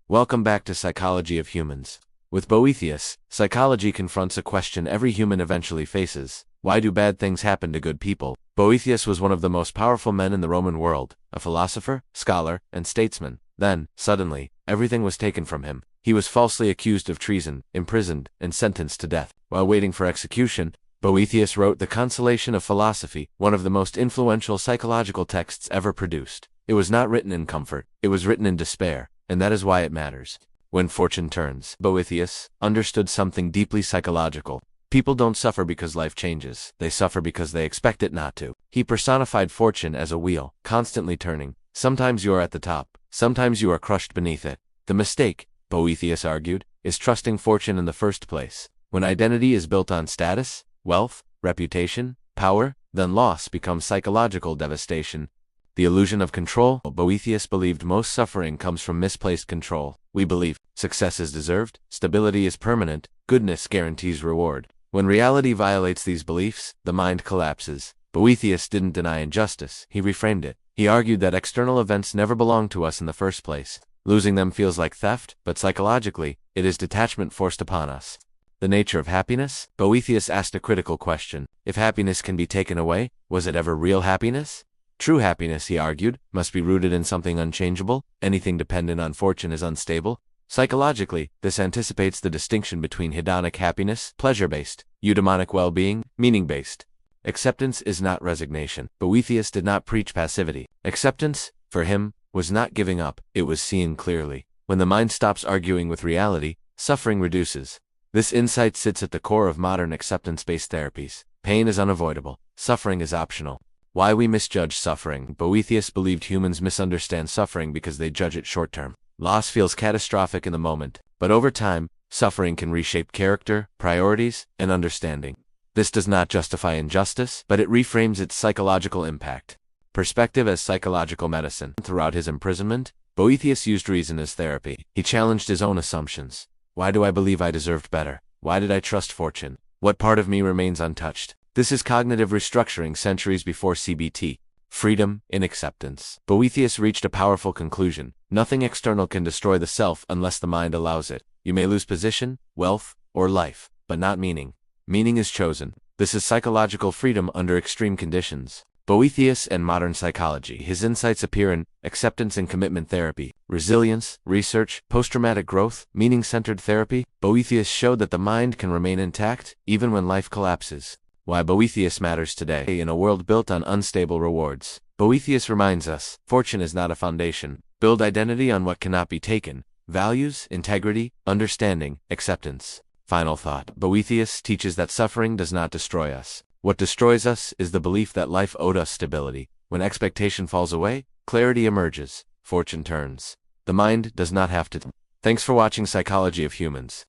Welcome back to Psychology of Humans. With Boethius, psychology confronts a question every human eventually faces. Why do bad things happen to good people? Boethius was one of the most powerful men in the Roman world, a philosopher, scholar, and statesman. Then, suddenly, everything was taken from him. He was falsely accused of treason, imprisoned, and sentenced to death. While waiting for execution, Boethius wrote The Consolation of Philosophy, one of the most influential psychological texts ever produced. It was not written in comfort, it was written in despair. And that is why it matters. When fortune turns, Boethius understood something deeply psychological. People don't suffer because life changes. They suffer because they expect it not to. He personified fortune as a wheel, constantly turning. Sometimes you are at the top, sometimes you are crushed beneath it. The mistake, Boethius argued, is trusting fortune in the first place. When identity is built on status, wealth, reputation, power, then loss becomes psychological devastation. The illusion of control. Boethius believed most suffering comes from misplaced control. We believe success is deserved, stability is permanent, goodness guarantees reward. When reality violates these beliefs, the mind collapses. Boethius didn't deny injustice, he reframed it. He argued that external events never belonged to us in the first place. Losing them feels like theft, but psychologically, it is detachment forced upon us. The nature of happiness? Boethius asked a critical question. If happiness can be taken away, was it ever real happiness? True happiness, he argued, must be rooted in something unchangeable. Anything dependent on fortune is unstable. Psychologically, this anticipates the distinction between hedonic happiness, pleasure-based, eudaimonic well-being, meaning-based. Acceptance is not resignation. Boethius did not preach passivity. Acceptance, for him, was not giving up, it was seeing clearly. When the mind stops arguing with reality, suffering reduces. This insight sits at the core of modern acceptance-based therapies. Pain is unavoidable. Suffering is optional. Why we misjudge suffering. Boethius believed humans misunderstand suffering because they judge it short-term. Loss feels catastrophic in the moment, but over time, suffering can reshape character, priorities, and understanding. This does not justify injustice, but it reframes its psychological impact. Perspective as psychological medicine. Throughout his imprisonment, Boethius used reason as therapy. He challenged his own assumptions. Why do I believe I deserved better? Why did I trust fortune? What part of me remains untouched? This is cognitive restructuring centuries before CBT. Freedom in acceptance. Boethius reached a powerful conclusion. Nothing external can destroy the self unless the mind allows it. You may lose position, wealth, or life, but not meaning. Meaning is chosen. This is psychological freedom under extreme conditions. Boethius and modern psychology. His insights appear in acceptance and commitment therapy, resilience, research, post-traumatic growth, meaning-centered therapy. Boethius showed that the mind can remain intact even when life collapses. Why Boethius matters today in a world built on unstable rewards. Boethius reminds us, fortune is not a foundation. Build identity on what cannot be taken. Values, integrity, understanding, acceptance. Final thought. Boethius teaches that suffering does not destroy us. What destroys us is the belief that life owed us stability. When expectation falls away, clarity emerges. Fortune turns. The mind does not have to. Thanks for watching Psychology of Humans.